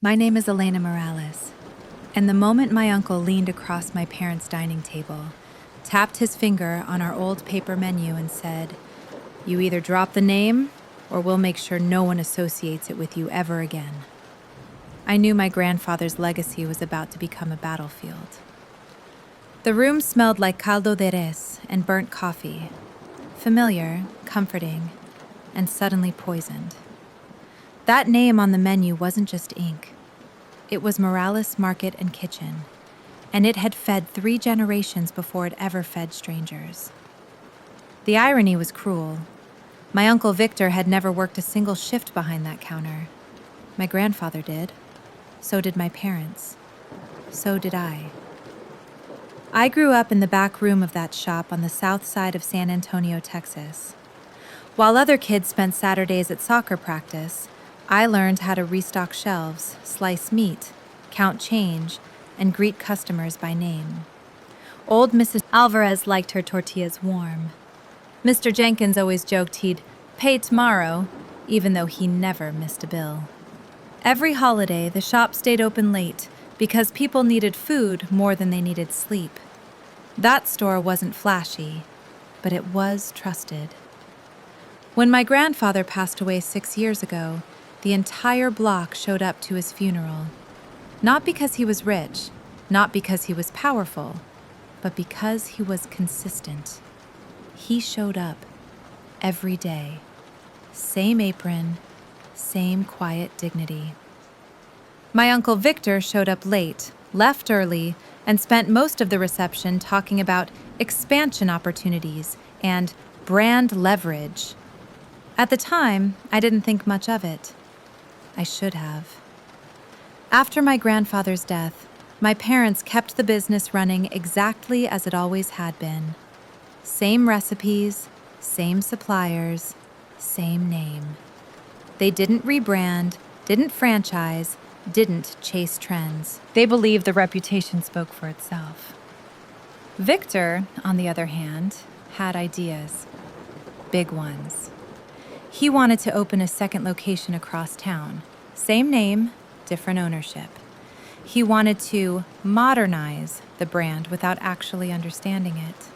My name is Elena Morales, and the moment my uncle leaned across my parents' dining table, tapped his finger on our old paper menu and said, "You either drop the name, or we'll make sure no one associates it with you ever again," I knew my grandfather's legacy was about to become a battlefield. The room smelled like caldo de res and burnt coffee, familiar, comforting, and suddenly poisoned. That name on the menu wasn't just ink. It was Morales Market and Kitchen, and it had fed 3 generations before it ever fed strangers. The irony was cruel. My Uncle Victor had never worked a single shift behind that counter. My grandfather did. So did my parents. So did I. I grew up in the back room of that shop on the south side of San Antonio, Texas. While other kids spent Saturdays at soccer practice, I learned how to restock shelves, slice meat, count change, and greet customers by name. Old Mrs. Alvarez liked her tortillas warm. Mr. Jenkins always joked he'd pay tomorrow, even though he never missed a bill. Every holiday, the shop stayed open late because people needed food more than they needed sleep. That store wasn't flashy, but it was trusted. When my grandfather passed away 6 years ago, the entire block showed up to his funeral. Not because he was rich, not because he was powerful, but because he was consistent. He showed up every day. Same apron, same quiet dignity. My Uncle Victor showed up late, left early, and spent most of the reception talking about expansion opportunities and brand leverage. At the time, I didn't think much of it. I should have. After my grandfather's death, my parents kept the business running exactly as it always had been. Same recipes, same suppliers, same name. They didn't rebrand, didn't franchise, didn't chase trends. They believed the reputation spoke for itself. Victor, on the other hand, had ideas. Big ones. He wanted to open a second location across town. Same name, different ownership. He wanted to modernize the brand without actually understanding it.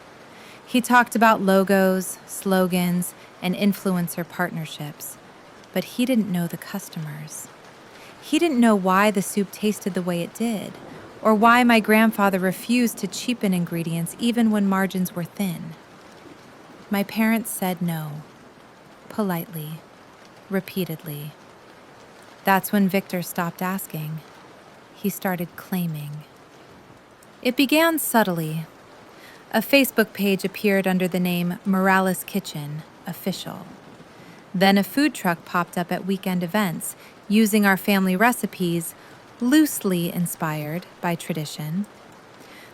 He talked about logos, slogans, and influencer partnerships, but he didn't know the customers. He didn't know why the soup tasted the way it did, or why my grandfather refused to cheapen ingredients even when margins were thin. My parents said no. Politely, repeatedly. That's when Victor stopped asking. He started claiming. It began subtly. A Facebook page appeared under the name Morales Kitchen, Official. Then a food truck popped up at weekend events, using our family recipes, loosely inspired by tradition.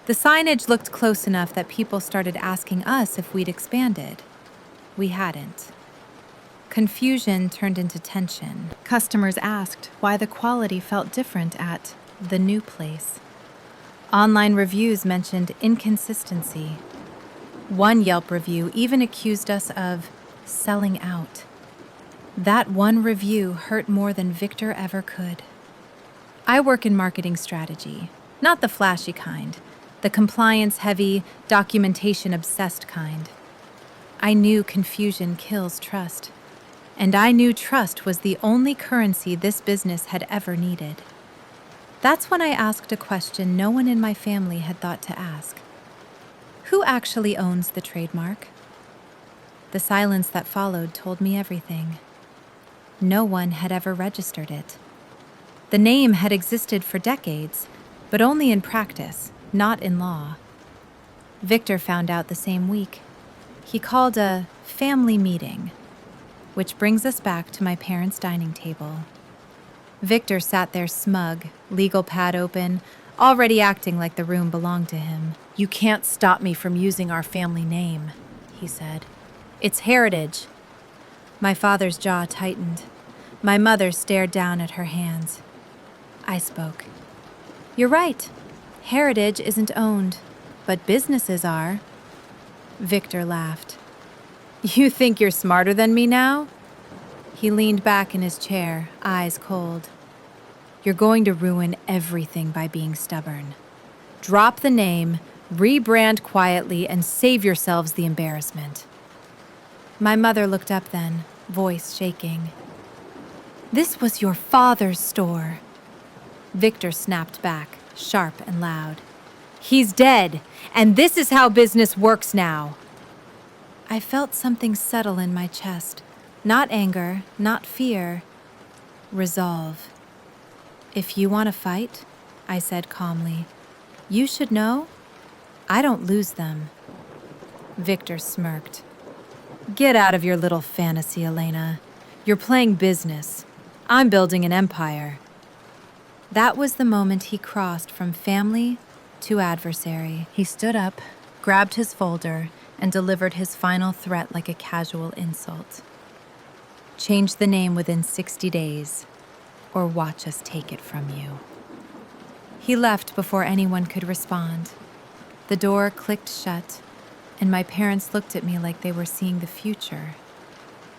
The signage looked close enough that people started asking us if we'd expanded. We hadn't. Confusion turned into tension. Customers asked why the quality felt different at the new place. Online reviews mentioned inconsistency. One Yelp review even accused us of selling out. That one review hurt more than Victor ever could. I work in marketing strategy, not the flashy kind, the compliance-heavy, documentation-obsessed kind. I knew confusion kills trust. And I knew trust was the only currency this business had ever needed. That's when I asked a question no one in my family had thought to ask. Who actually owns the trademark? The silence that followed told me everything. No one had ever registered it. The name had existed for decades, but only in practice, not in law. Victor found out the same week. He called a family meeting. Which brings us back to my parents' dining table. Victor sat there smug, legal pad open, already acting like the room belonged to him. "You can't stop me from using our family name," he said. "It's heritage." My father's jaw tightened. My mother stared down at her hands. I spoke. "You're right. Heritage isn't owned, but businesses are." Victor laughed. "You think you're smarter than me now?" He leaned back in his chair, eyes cold. You're going to ruin everything by being stubborn. Drop the name, rebrand quietly, and save yourselves the embarrassment." My mother looked up then, voice shaking. "This was your father's store." Victor snapped back, sharp and loud. "He's dead, and this is how business works now." I felt something settle in my chest. Not anger, not fear. Resolve. "If you want to fight," I said calmly, "you should know I don't lose them." Victor smirked. "Get out of your little fantasy, Elena. You're playing business. I'm building an empire." That was the moment he crossed from family to adversary. He stood up, grabbed his folder, and delivered his final threat like a casual insult. "Change the name within 60 days, or watch us take it from you." He left before anyone could respond. The door clicked shut, and my parents looked at me like they were seeing the future,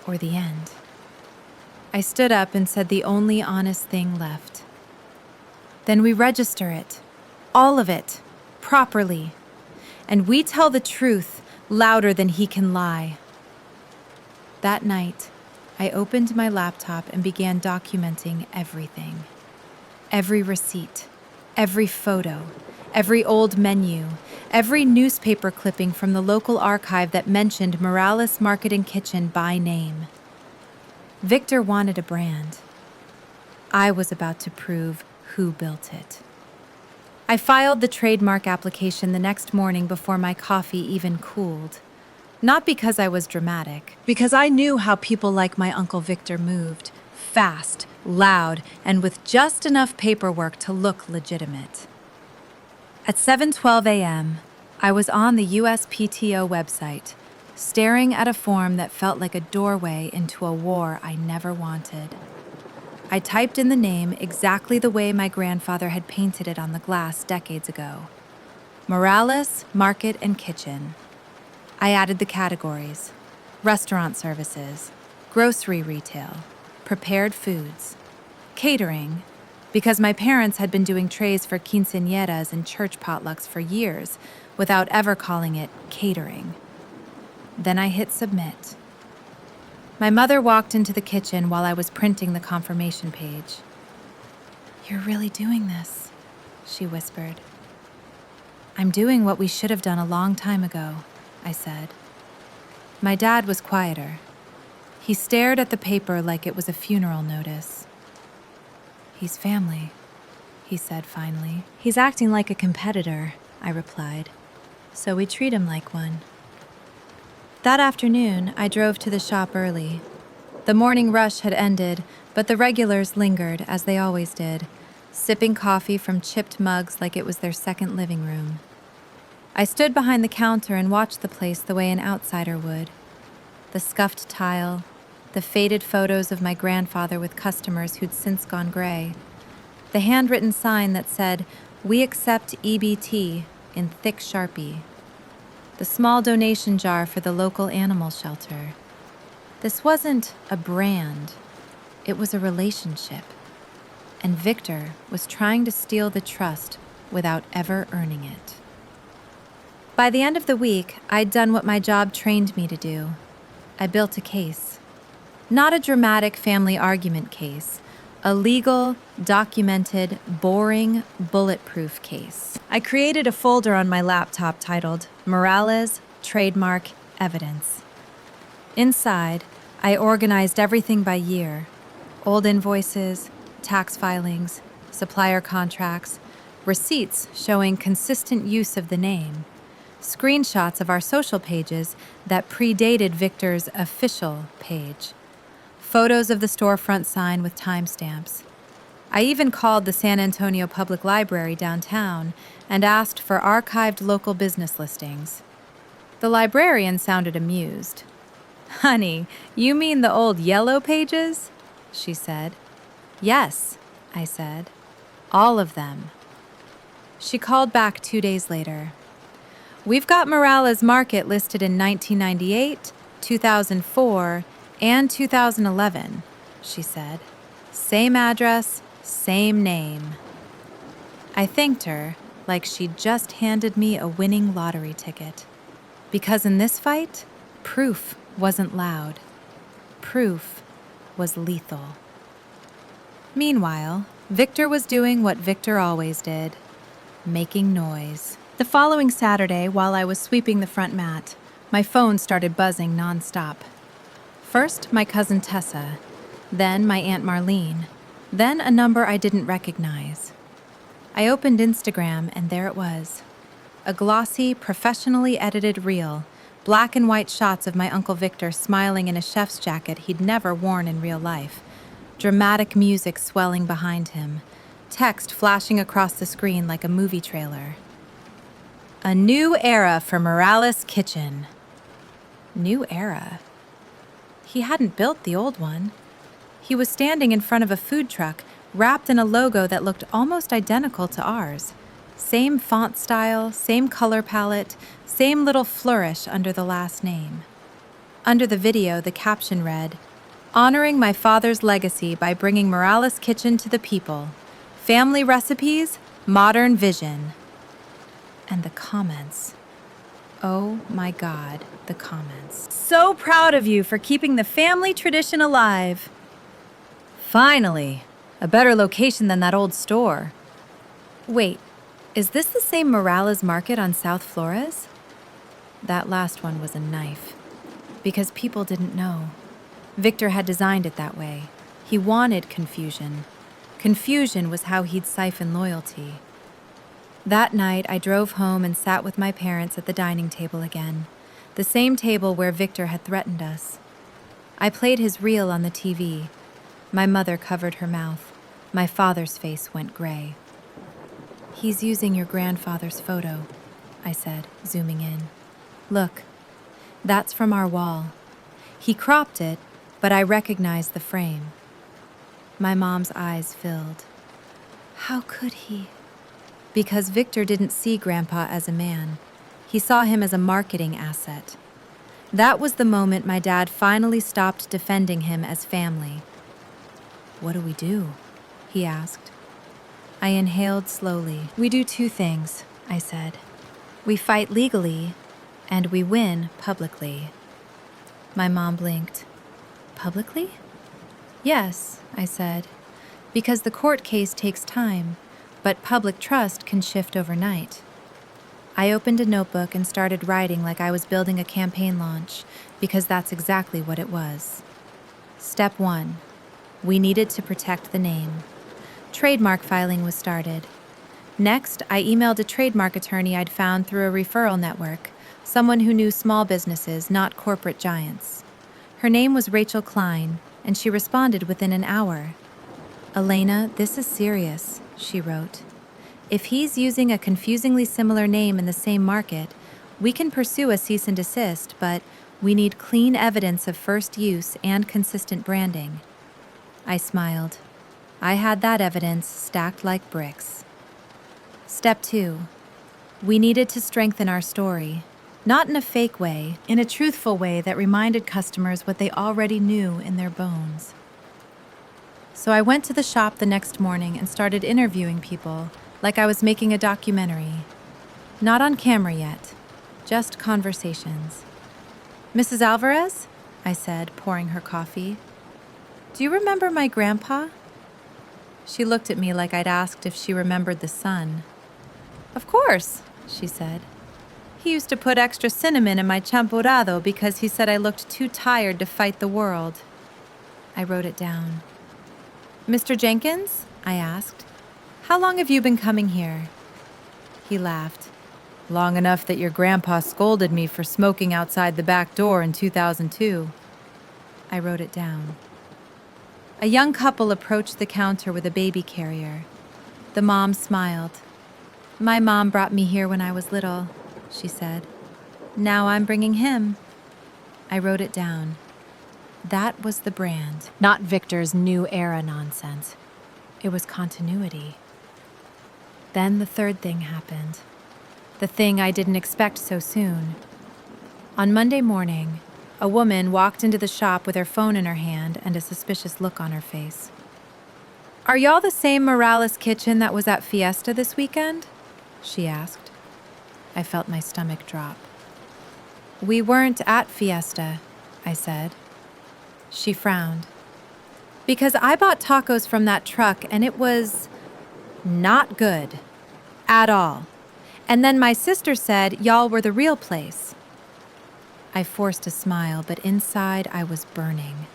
or the end. I stood up and said the only honest thing left. "Then we register it, all of it, properly, and we tell the truth louder than he can lie." That night, I opened my laptop and began documenting everything. Every receipt, every photo, every old menu, every newspaper clipping from the local archive that mentioned Morales Market and Kitchen by name. Victor wanted a brand. I was about to prove who built it. I filed the trademark application the next morning before my coffee even cooled. Not because I was dramatic, because I knew how people like my Uncle Victor moved, fast, loud, and with just enough paperwork to look legitimate. At 7:12 a.m., I was on the USPTO website, staring at a form that felt like a doorway into a war I never wanted. I typed in the name exactly the way my grandfather had painted it on the glass decades ago. Morales Market and Kitchen. I added the categories: restaurant services, grocery retail, prepared foods, catering, because my parents had been doing trays for quinceañeras and church potlucks for years without ever calling it catering. Then I hit submit. My mother walked into the kitchen while I was printing the confirmation page. "You're really doing this," she whispered. "I'm doing what we should have done a long time ago," I said. My dad was quieter. He stared at the paper like it was a funeral notice. "He's family," he said finally. "He's acting like a competitor," I replied. "So we treat him like one." That afternoon, I drove to the shop early. The morning rush had ended, but the regulars lingered, as they always did, sipping coffee from chipped mugs like it was their second living room. I stood behind the counter and watched the place the way an outsider would. The scuffed tile, the faded photos of my grandfather with customers who'd since gone gray, the handwritten sign that said, "We accept EBT," in thick Sharpie, the small donation jar for the local animal shelter. This wasn't a brand, it was a relationship. And Victor was trying to steal the trust without ever earning it. By the end of the week, I'd done what my job trained me to do. I built a case. Not a dramatic family argument case, a legal, documented, boring, bulletproof case. I created a folder on my laptop titled Morales Trademark Evidence. Inside, I organized everything by year: old invoices, tax filings, supplier contracts, receipts showing consistent use of the name, screenshots of our social pages that predated Victor's official page, photos of the storefront sign with timestamps. I even called the San Antonio Public Library downtown and asked for archived local business listings. The librarian sounded amused. "Honey, you mean the old yellow pages?" she said. "Yes," I said. "All of them." She called back 2 days later. "We've got Morales Market listed in 1998, 2004, and 2011, she said. "Same address, Same name. I thanked her like she'd just handed me a winning lottery ticket. Because in this fight, proof wasn't loud. Proof was lethal. Meanwhile, Victor was doing what Victor always did, making noise. The following Saturday, while I was sweeping the front mat, my phone started buzzing nonstop. First, my cousin Tessa, then my Aunt Marlene, then a number I didn't recognize. I opened Instagram, and there it was. A glossy, professionally edited reel, black and white shots of my Uncle Victor smiling in a chef's jacket he'd never worn in real life, dramatic music swelling behind him, text flashing across the screen like a movie trailer. A new era for Morales' kitchen. New era? He hadn't built the old one. He was standing in front of a food truck, wrapped in a logo that looked almost identical to ours. Same font style, same color palette, same little flourish under the last name. Under the video, the caption read, "Honoring my father's legacy by bringing Morales' Kitchen to the people. Family recipes, modern vision." And the comments. Oh my God, the comments. "So proud of you for keeping the family tradition alive. Finally, a better location than that old store. Wait, is this the same Morales Market on South Flores?" That last one was a knife. Because people didn't know. Victor had designed it that way. He wanted confusion. Confusion was how he'd siphon loyalty. That night, I drove home and sat with my parents at the dining table again, the same table where Victor had threatened us. I played his reel on the TV. My mother covered her mouth. My father's face went gray. "He's using your grandfather's photo," I said, zooming in. "Look, that's from our wall. He cropped it, but I recognized the frame." My mom's eyes filled. How could he? Because Victor didn't see Grandpa as a man. He saw him as a marketing asset. That was the moment my dad finally stopped defending him as family. "What do we do?" he asked. I inhaled slowly. "We do two things," I said. "We fight legally, and we win publicly." My mom blinked. "Publicly?" "Yes," I said, "because the court case takes time, but public trust can shift overnight." I opened a notebook and started writing like I was building a campaign launch, because that's exactly what it was. Step 1. We needed to protect the name. Trademark filing was started. Next, I emailed a trademark attorney I'd found through a referral network, someone who knew small businesses, not corporate giants. Her name was Rachel Klein, and she responded within an hour. "Elena, this is serious," she wrote. "If he's using a confusingly similar name in the same market, we can pursue a cease and desist, but we need clean evidence of first use and consistent branding." I smiled. I had that evidence stacked like bricks. Step 2. We needed to strengthen our story. Not in a fake way, in a truthful way that reminded customers what they already knew in their bones. So I went to the shop the next morning and started interviewing people like I was making a documentary. Not on camera yet, just conversations. "Mrs. Alvarez?" I said, pouring her coffee. "Do you remember my grandpa?" She looked at me like I'd asked if she remembered the sun. "Of course," she said. "He used to put extra cinnamon in my champurrado because he said I looked too tired to fight the world." I wrote it down. "Mr. Jenkins?" I asked. "How long have you been coming here?" He laughed. "Long enough that your grandpa scolded me for smoking outside the back door in 2002. I wrote it down. A young couple approached the counter with a baby carrier. The mom smiled. "My mom brought me here when I was little," she said. "Now I'm bringing him." I wrote it down. That was the brand, not Victor's new era nonsense. It was continuity. Then the third thing happened. The thing I didn't expect so soon. On Monday morning, a woman walked into the shop with her phone in her hand and a suspicious look on her face. Are y'all the same Morales kitchen that was at Fiesta this weekend? She asked. I felt my stomach drop. We weren't at Fiesta, I said. She frowned. Because I bought tacos from that truck and it was not good. At all. And then my sister said y'all were the real place. I forced a smile, but inside I was burning.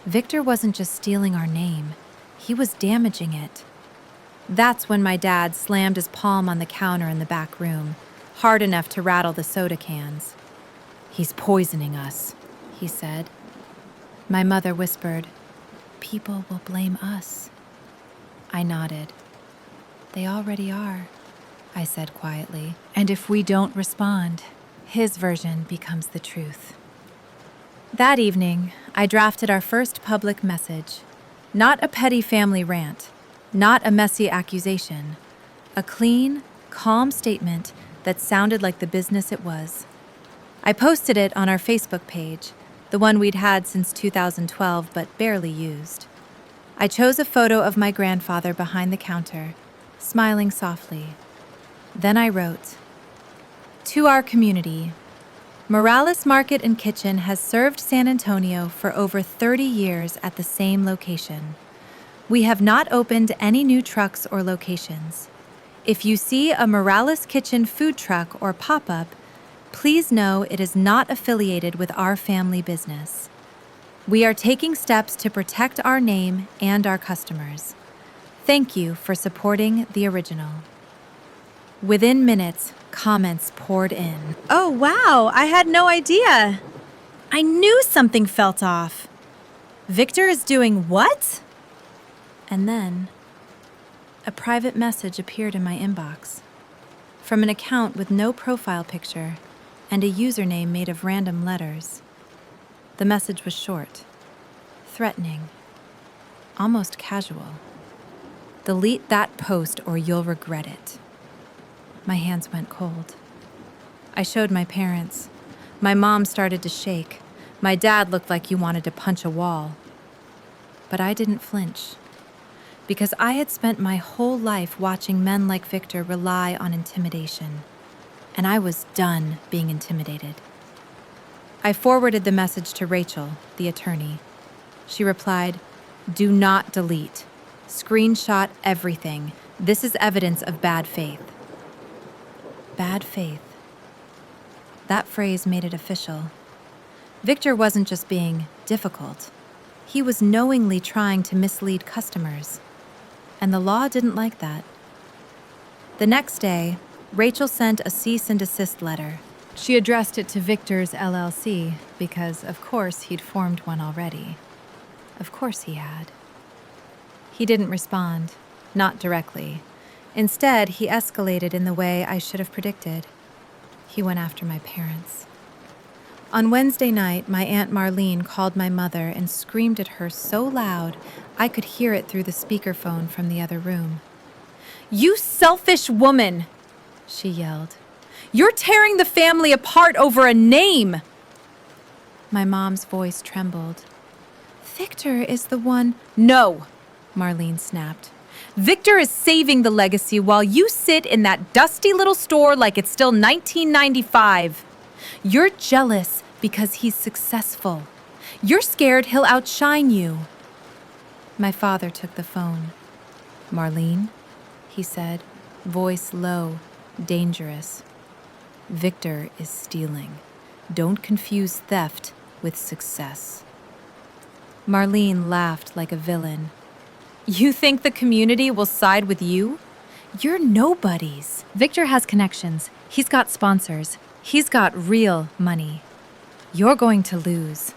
Victor wasn't just stealing our name. He was damaging it. That's when my dad slammed his palm on the counter in the back room, hard enough to rattle the soda cans. He's poisoning us, he said. My mother whispered, people will blame us. I nodded. They already are, I said quietly. And if we don't respond, his version becomes the truth. That evening, I drafted our first public message. Not a petty family rant, not a messy accusation. A clean, calm statement that sounded like the business it was. I posted it on our Facebook page, the one we'd had since 2012 but barely used. I chose a photo of my grandfather behind the counter, smiling softly. Then I wrote, to our community, Morales Market and Kitchen has served San Antonio for over 30 years at the same location. We have not opened any new trucks or locations. If you see a Morales Kitchen food truck or pop-up, please know it is not affiliated with our family business. We are taking steps to protect our name and our customers. Thank you for supporting the original. Within minutes, comments poured in. Oh, wow, I had no idea. I knew something felt off. Victor is doing what? And then, a private message appeared in my inbox from an account with no profile picture and a username made of random letters. The message was short, threatening, almost casual. Delete that post or you'll regret it. My hands went cold. I showed my parents. My mom started to shake. My dad looked like he wanted to punch a wall. But I didn't flinch, because I had spent my whole life watching men like Victor rely on intimidation, and I was done being intimidated. I forwarded the message to Rachel, the attorney. She replied, do not delete. Screenshot everything. This is evidence of bad faith. Bad faith. That phrase made it official. Victor wasn't just being difficult. He was knowingly trying to mislead customers. And the law didn't like that. The next day, Rachel sent a cease-and-desist letter. She addressed it to Victor's LLC because, of course, he'd formed one already. Of course he had. He didn't respond, not directly. Instead, he escalated in the way I should have predicted. He went after my parents. On Wednesday night, my Aunt Marlene called my mother and screamed at her so loud I could hear it through the speakerphone from the other room. You selfish woman, she yelled. You're tearing the family apart over a name. My mom's voice trembled. Victor is the one. No, Marlene snapped. Victor is saving the legacy while you sit in that dusty little store like it's still 1995. You're jealous because he's successful. You're scared he'll outshine you. My father took the phone. Marlene, he said, voice low, dangerous. Victor is stealing. Don't confuse theft with success. Marlene laughed like a villain. You think the community will side with you? You're nobodies. Victor has connections. He's got sponsors. He's got real money. You're going to lose,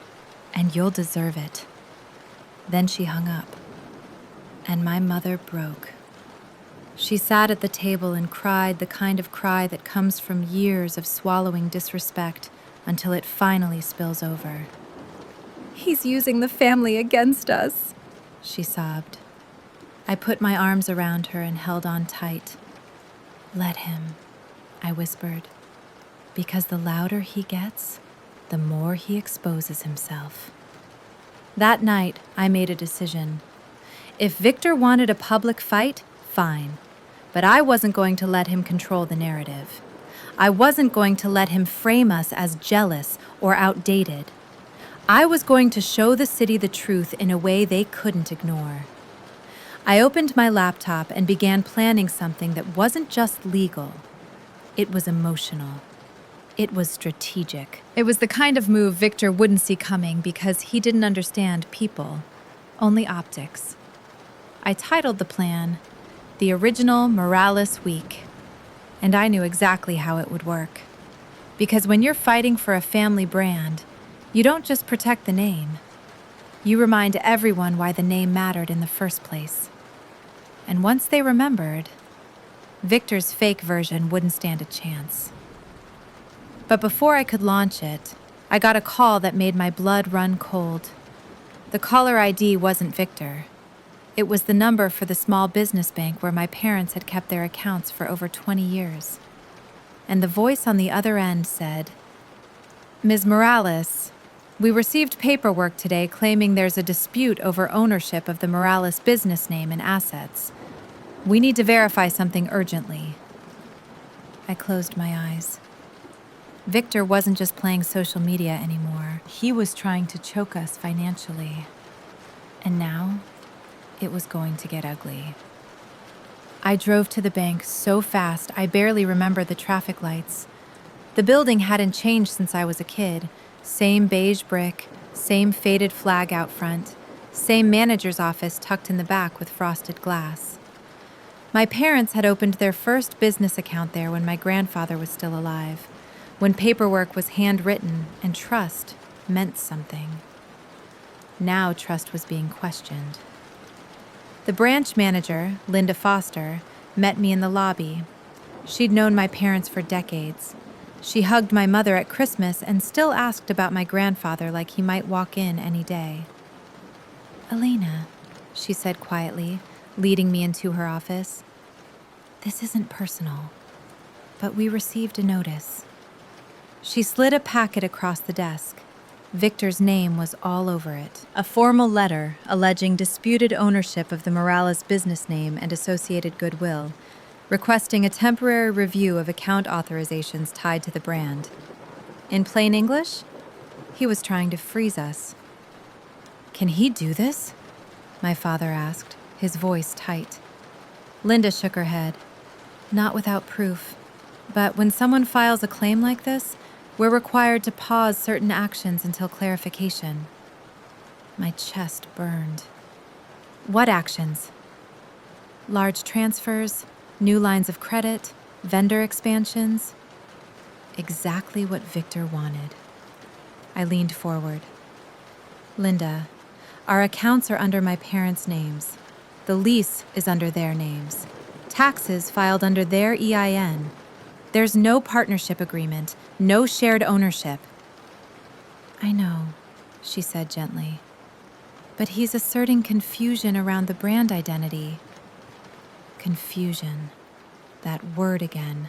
and you'll deserve it. Then she hung up, and my mother broke. She sat at the table and cried the kind of cry that comes from years of swallowing disrespect until it finally spills over. He's using the family against us, she sobbed. I put my arms around her and held on tight. Let him, I whispered, because the louder he gets, the more he exposes himself. That night, I made a decision. If Victor wanted a public fight, fine. But I wasn't going to let him control the narrative. I wasn't going to let him frame us as jealous or outdated. I was going to show the city the truth in a way they couldn't ignore. I opened my laptop and began planning something that wasn't just legal. It was emotional. It was strategic. It was the kind of move Victor wouldn't see coming because he didn't understand people, only optics. I titled the plan, The Original Morales Week, and I knew exactly how it would work. Because when you're fighting for a family brand, you don't just protect the name. You remind everyone why the name mattered in the first place. And once they remembered, Victor's fake version wouldn't stand a chance. But before I could launch it, I got a call that made my blood run cold. The caller ID wasn't Victor. It was the number for the small business bank where my parents had kept their accounts for over 20 years. And the voice on the other end said, "Ms. Morales, we received paperwork today claiming there's a dispute over ownership of the Morales business name and assets. We need to verify something urgently." I closed my eyes. Victor wasn't just playing social media anymore. He was trying to choke us financially. And now, it was going to get ugly. I drove to the bank so fast I barely remember the traffic lights. The building hadn't changed since I was a kid. Same beige brick, same faded flag out front, same manager's office tucked in the back with frosted glass. My parents had opened their first business account there when my grandfather was still alive, when paperwork was handwritten and trust meant something. Now trust was being questioned. The branch manager, Linda Foster, met me in the lobby. She'd known my parents for decades. She hugged my mother at Christmas and still asked about my grandfather like he might walk in any day. "Elena," she said quietly, leading me into her office. "This isn't personal, but we received a notice." She slid a packet across the desk. Victor's name was all over it. A formal letter alleging disputed ownership of the Morales business name and associated goodwill, requesting a temporary review of account authorizations tied to the brand. In plain English, he was trying to freeze us. "Can he do this?" my father asked, his voice tight. Linda shook her head. "Not without proof. But when someone files a claim like this, we're required to pause certain actions until clarification." My chest burned. "What actions?" "Large transfers, new lines of credit, vendor expansions." Exactly what Victor wanted. I leaned forward. "Linda, our accounts are under my parents' names. The lease is under their names. Taxes filed under their EIN. There's no partnership agreement, no shared ownership." "I know," she said gently. "But he's asserting confusion around the brand identity." Confusion. That word again.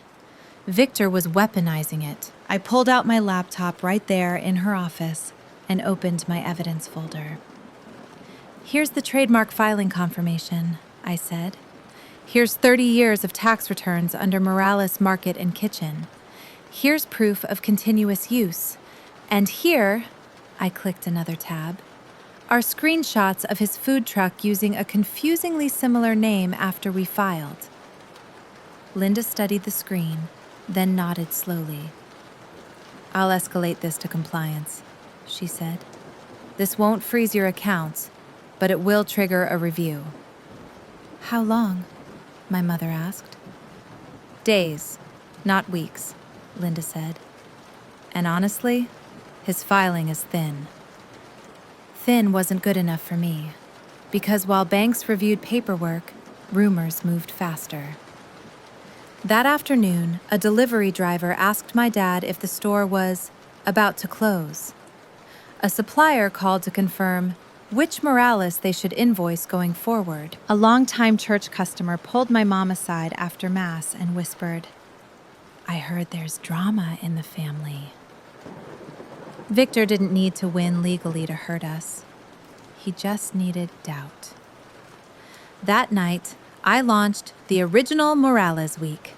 Victor was weaponizing it. I pulled out my laptop right there in her office and opened my evidence folder. "Here's the trademark filing confirmation," I said. "Here's 30 years of tax returns under Morales Market and Kitchen. Here's proof of continuous use. And here," I clicked another tab, "are screenshots of his food truck using a confusingly similar name after we filed." Linda studied the screen, then nodded slowly. "I'll escalate this to compliance," she said. "This won't freeze your accounts, but it will trigger a review." "How long?" my mother asked. "Days, not weeks," Linda said. "And honestly, his filing is thin." Thin wasn't good enough for me, because while banks reviewed paperwork, rumors moved faster. That afternoon, a delivery driver asked my dad if the store was about to close. A supplier called to confirm which Morales they should invoice going forward. A longtime church customer pulled my mom aside after Mass and whispered, "I heard there's drama in the family." Victor didn't need to win legally to hurt us. He just needed doubt. That night, I launched the original Morales week.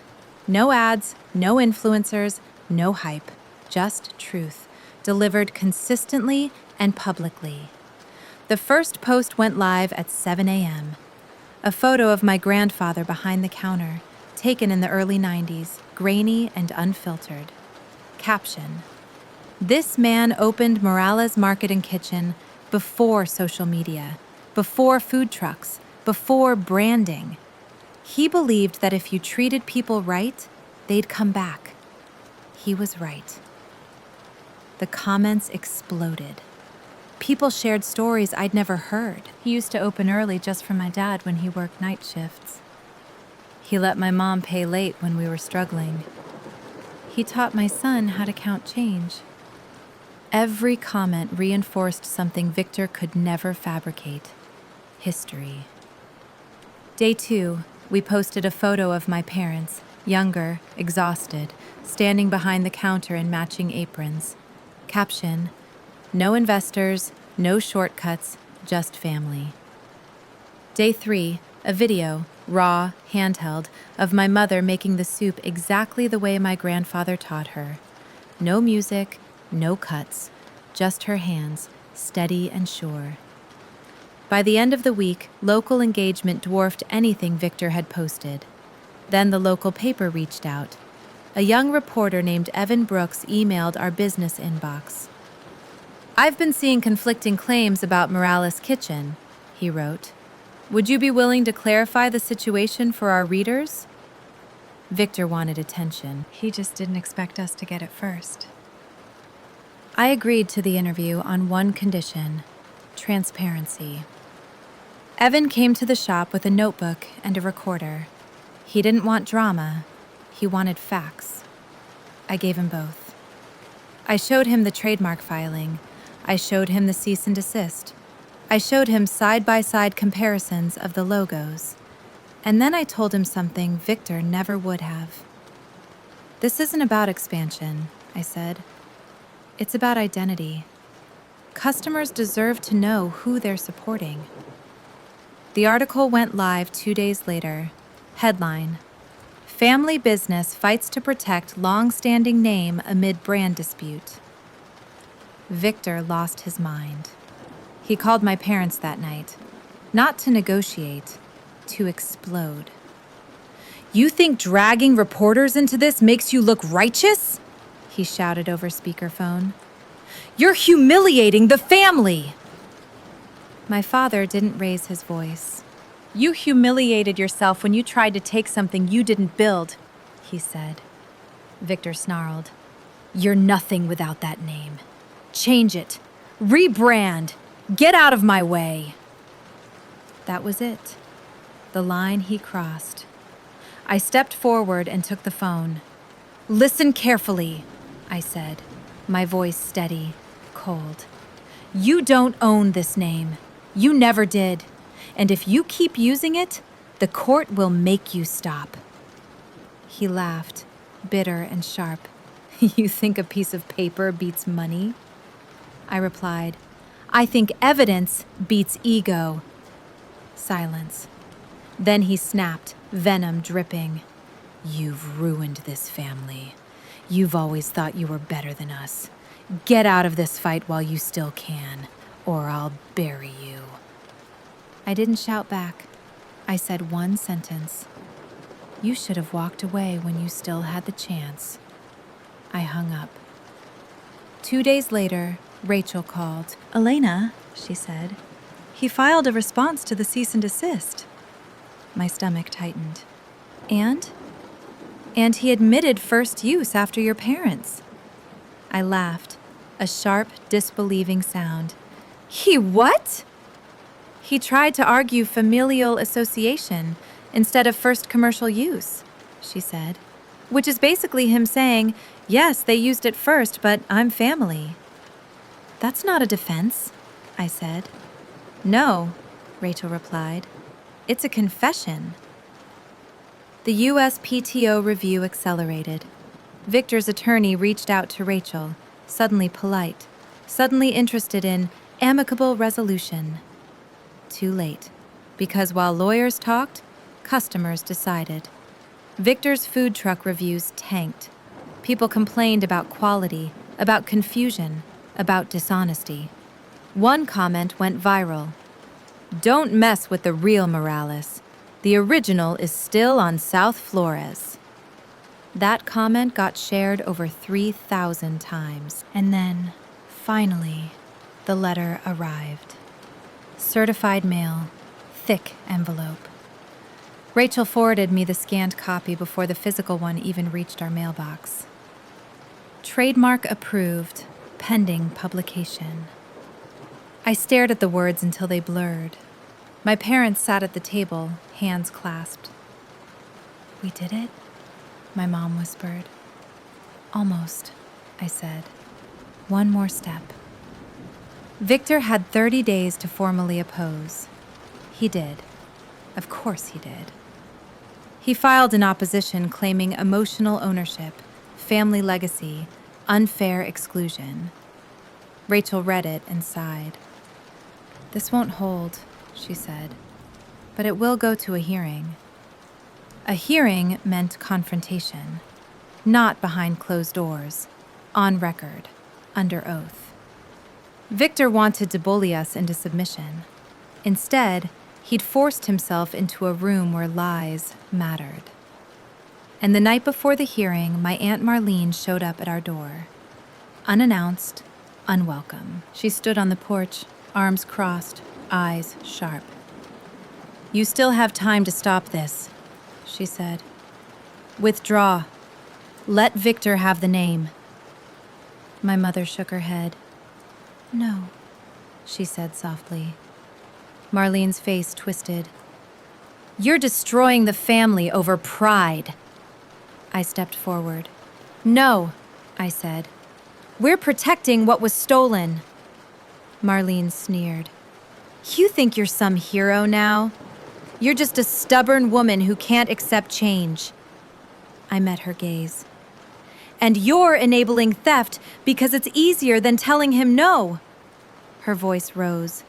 No ads, no influencers, no hype, just truth, delivered consistently and publicly. The first post went live at 7 a.m. A photo of my grandfather behind the counter, taken in the early 90s, grainy and unfiltered. Caption: This man opened Morales Market and Kitchen before social media, before food trucks, before branding. He believed that if you treated people right, they'd come back. He was right. The comments exploded. People shared stories I'd never heard. He used to open early just for my dad when he worked night shifts. He let my mom pay late when we were struggling. He taught my son how to count change. Every comment reinforced something Victor could never fabricate: history. Day 2, we posted a photo of my parents, younger, exhausted, standing behind the counter in matching aprons. Caption: No investors, no shortcuts, just family. Day 3, a video, raw, handheld, of my mother making the soup exactly the way my grandfather taught her. No music, no cuts, just her hands, steady and sure. By the end of the week, local engagement dwarfed anything Victor had posted. Then the local paper reached out. A young reporter named Evan Brooks emailed our business inbox. "I've been seeing conflicting claims about Morales Kitchen," he wrote. "Would you be willing to clarify the situation for our readers?" Victor wanted attention. He just didn't expect us to get it first. I agreed to the interview on one condition: transparency. Evan came to the shop with a notebook and a recorder. He didn't want drama. He wanted facts. I gave him both. I showed him the trademark filing. I showed him the cease and desist. I showed him side-by-side comparisons of the logos. And then I told him something Victor never would have. "This isn't about expansion," I said. "It's about identity. Customers deserve to know who they're supporting." The article went live 2 days later. Headline: Family Business Fights to Protect Long-Standing Name Amid Brand Dispute. Victor lost his mind. He called my parents that night, not to negotiate, to explode. "You think dragging reporters into this makes you look righteous?" he shouted over speakerphone. "You're humiliating the family!" My father didn't raise his voice. "You humiliated yourself when you tried to take something you didn't build," he said. Victor snarled. "You're nothing without that name. Change it. Rebrand. Get out of my way." That was it. The line he crossed. I stepped forward and took the phone. "Listen carefully," I said, my voice steady, cold. "You don't own this name. You never did. And if you keep using it, the court will make you stop." He laughed, bitter and sharp. "You think a piece of paper beats money?" I replied, "I think evidence beats ego." Silence. Then he snapped, venom dripping. "You've ruined this family. You've always thought you were better than us. Get out of this fight while you still can, or I'll bury you." I didn't shout back. I said one sentence. "You should have walked away when you still had the chance." I hung up. 2 days later, Rachel called. "Elena," she said, "he filed a response to the cease and desist." My stomach tightened. "And he admitted first use after your parents." I laughed, a sharp, disbelieving sound. "He what?" "He tried to argue familial association instead of first commercial use," she said, "which is basically him saying, yes, they used it first, but I'm family." "That's not a defense," I said. "No," Rachel replied. "It's a confession." The USPTO review accelerated. Victor's attorney reached out to Rachel, suddenly polite, suddenly interested in amicable resolution. Too late, because while lawyers talked, customers decided. Victor's food truck reviews tanked. People complained about quality, about confusion, about dishonesty. One comment went viral. "Don't mess with the real Morales. The original is still on South Flores." That comment got shared over 3,000 times. And then, finally, the letter arrived. Certified mail, thick envelope. Rachel forwarded me the scanned copy before the physical one even reached our mailbox. Trademark approved, pending publication. I stared at the words until they blurred. My parents sat at the table, hands clasped. "We did it?" my mom whispered. "Almost," I said. "One more step." Victor had 30 days to formally oppose. He did. Of course he did. He filed an opposition claiming emotional ownership, family legacy, unfair exclusion. Rachel read it and sighed. "This won't hold," she said, "but it will go to a hearing." A hearing meant confrontation, not behind closed doors, on record, under oath. Victor wanted to bully us into submission. Instead, he'd forced himself into a room where lies mattered. And the night before the hearing, my Aunt Marlene showed up at our door. Unannounced, unwelcome. She stood on the porch, arms crossed, eyes sharp. "You still have time to stop this," she said. "Withdraw. Let Victor have the name." My mother shook her head. "No," she said softly. Marlene's face twisted. "You're destroying the family over pride." I stepped forward. "No," I said. "We're protecting what was stolen." Marlene sneered. "You think you're some hero now? You're just a stubborn woman who can't accept change." I met her gaze. "And you're enabling theft because it's easier than telling him no." Her voice rose.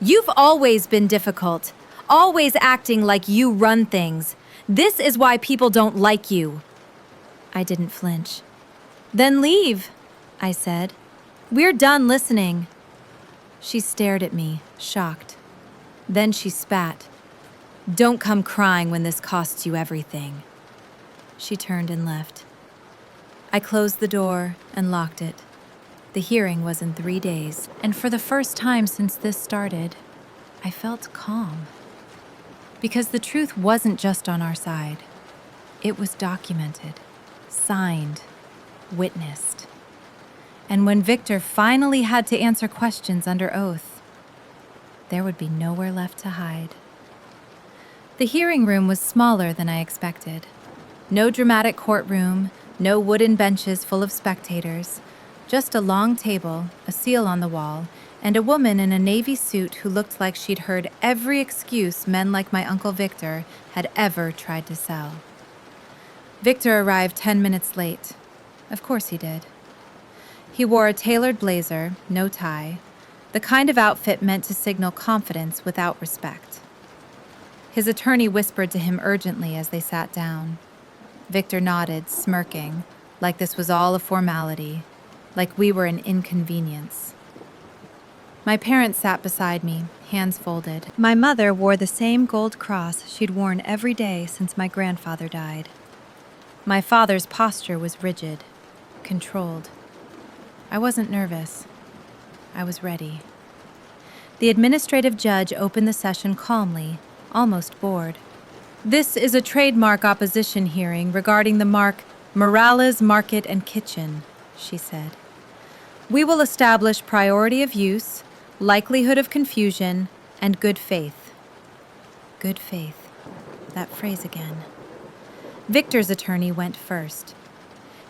"You've always been difficult, always acting like you run things. This is why people don't like you." I didn't flinch. "Then leave," I said. "We're done listening." She stared at me, shocked. Then she spat. "Don't come crying when this costs you everything." She turned and left. I closed the door and locked it. The hearing was in 3 days, and for the first time since this started, I felt calm. Because the truth wasn't just on our side. It was documented, signed, witnessed. And when Victor finally had to answer questions under oath, there would be nowhere left to hide. The hearing room was smaller than I expected. No dramatic courtroom, no wooden benches full of spectators, just a long table, a seal on the wall, and a woman in a navy suit who looked like she'd heard every excuse men like my Uncle Victor had ever tried to sell. Victor arrived 10 minutes late. Of course he did. He wore a tailored blazer, no tie, the kind of outfit meant to signal confidence without respect. His attorney whispered to him urgently as they sat down. Victor nodded, smirking, like this was all a formality, like we were an inconvenience. My parents sat beside me, hands folded. My mother wore the same gold cross she'd worn every day since my grandfather died. My father's posture was rigid, controlled. I wasn't nervous. I was ready. The administrative judge opened the session calmly, almost bored. "This is a trademark opposition hearing regarding the mark Morales Market and Kitchen," she said. "We will establish priority of use, likelihood of confusion, and good faith." Good faith. That phrase again. Victor's attorney went first.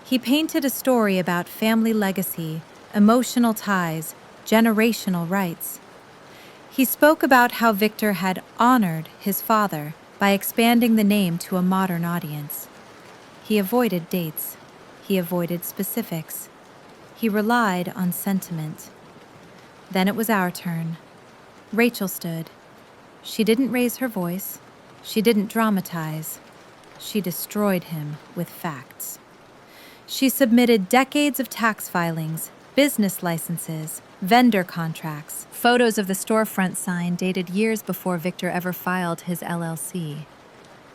He painted a story about family legacy, emotional ties, generational rights. He spoke about how Victor had honored his father by expanding the name to a modern audience. He avoided dates. He avoided specifics. He relied on sentiment. Then it was our turn. Rachel stood. She didn't raise her voice. She didn't dramatize. She destroyed him with facts. She submitted decades of tax filings, business licenses, vendor contracts, photos of the storefront sign dated years before Victor ever filed his LLC,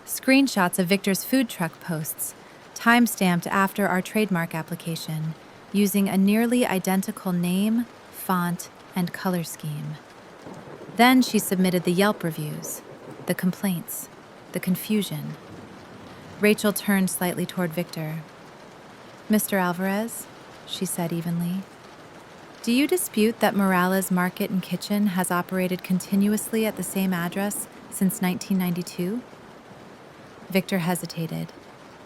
screenshots of Victor's food truck posts, time-stamped after our trademark application, using a nearly identical name, font, and color scheme. Then she submitted the Yelp reviews, the complaints, the confusion. Rachel turned slightly toward Victor. "Mr. Alvarez," she said evenly, "do you dispute that Morales Market and Kitchen has operated continuously at the same address since 1992? Victor hesitated.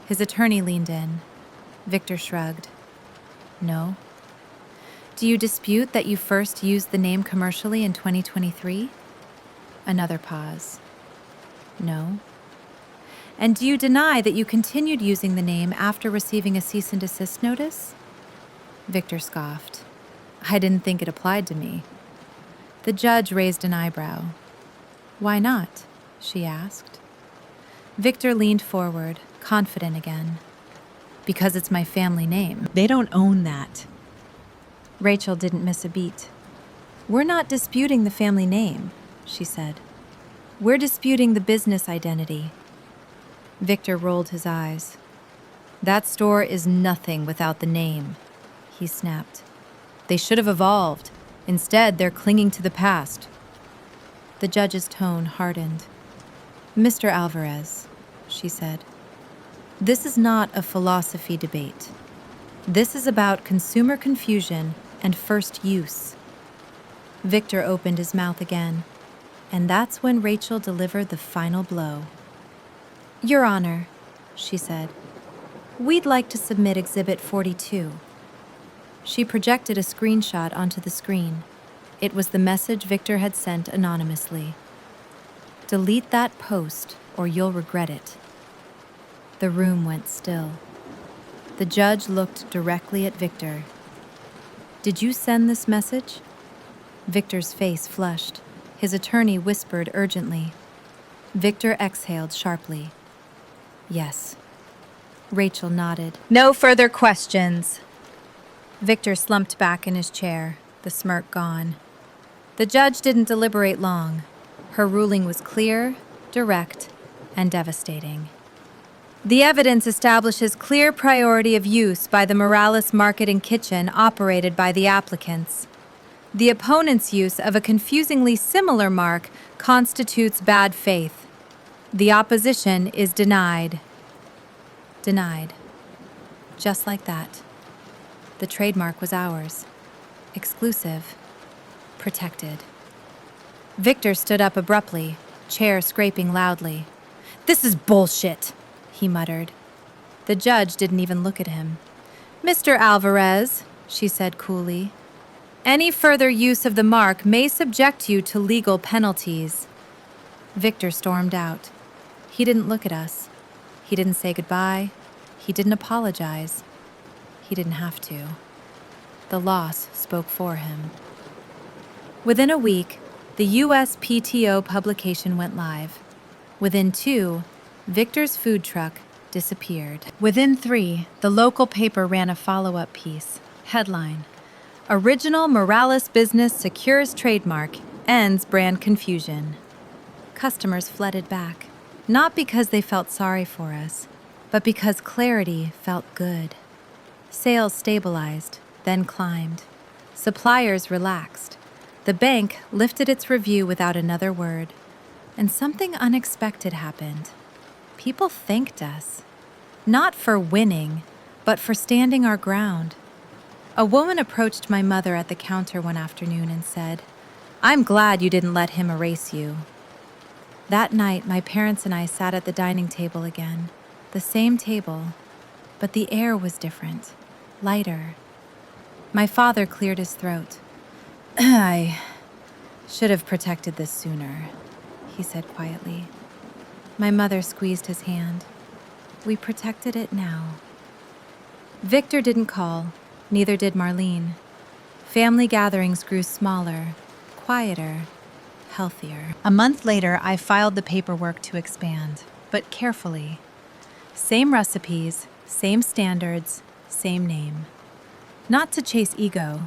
His attorney leaned in. Victor shrugged. "No." "Do you dispute that you first used the name commercially in 2023? Another pause. "No." "And do you deny that you continued using the name after receiving a cease-and-desist notice?" Victor scoffed. "I didn't think it applied to me." The judge raised an eyebrow. "Why not?" she asked. Victor leaned forward, confident again. "Because it's my family name. They don't own that." Rachel didn't miss a beat. "We're not disputing the family name," she said. "We're disputing the business identity." Victor rolled his eyes. "That store is nothing without the name," he snapped. "They should have evolved. Instead, they're clinging to the past." The judge's tone hardened. "Mr. Alvarez," she said, "this is not a philosophy debate. This is about consumer confusion and first use." Victor opened his mouth again, and that's when Rachel delivered the final blow. "Your Honor," she said, "we'd like to submit Exhibit 42. She projected a screenshot onto the screen. It was the message Victor had sent anonymously. "Delete that post or you'll regret it." The room went still. The judge looked directly at Victor. "Did you send this message?" Victor's face flushed. His attorney whispered urgently. Victor exhaled sharply. "Yes." Rachel nodded. "No further questions." Victor slumped back in his chair, the smirk gone. The judge didn't deliberate long. Her ruling was clear, direct, and devastating. "The evidence establishes clear priority of use by the Morales Market and Kitchen operated by the applicants. The opponent's use of a confusingly similar mark constitutes bad faith. The opposition is denied." Denied. Just like that. The trademark was ours. Exclusive. Protected. Victor stood up abruptly, chair scraping loudly. "This is bullshit," he muttered. The judge didn't even look at him. "Mr. Alvarez," she said coolly, "any further use of the mark may subject you to legal penalties." Victor stormed out. He didn't look at us. He didn't say goodbye. He didn't apologize. He didn't have to. The loss spoke for him. Within a week, the USPTO publication went live. Within 2, Victor's food truck disappeared. Within 3, the local paper ran a follow-up piece. Headline: "Original Morales Business Secures Trademark, Ends Brand Confusion." Customers flooded back, not because they felt sorry for us, but because clarity felt good. Sales stabilized, then climbed. Suppliers relaxed. The bank lifted its review without another word. And something unexpected happened. People thanked us. Not for winning, but for standing our ground. A woman approached my mother at the counter one afternoon and said, "I'm glad you didn't let him erase you." That night, my parents and I sat at the dining table again. The same table, but the air was different, lighter. My father cleared his throat. "I should have protected this sooner," he said quietly. My mother squeezed his hand. "We protected it now." Victor didn't call, neither did Marlene. Family gatherings grew smaller, quieter. healthier. A month later, I filed the paperwork to expand, but carefully. Same recipes, same standards, same name. Not to chase ego,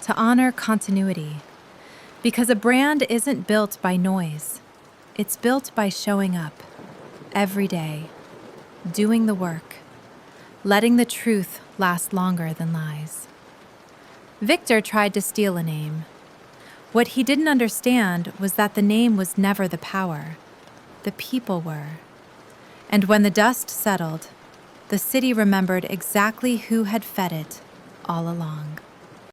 to honor continuity. Because a brand isn't built by noise. It's built by showing up, every day, doing the work, letting the truth last longer than lies. Victor tried to steal a name. What he didn't understand was that the name was never the power. The people were. And when the dust settled, the city remembered exactly who had fed it all along.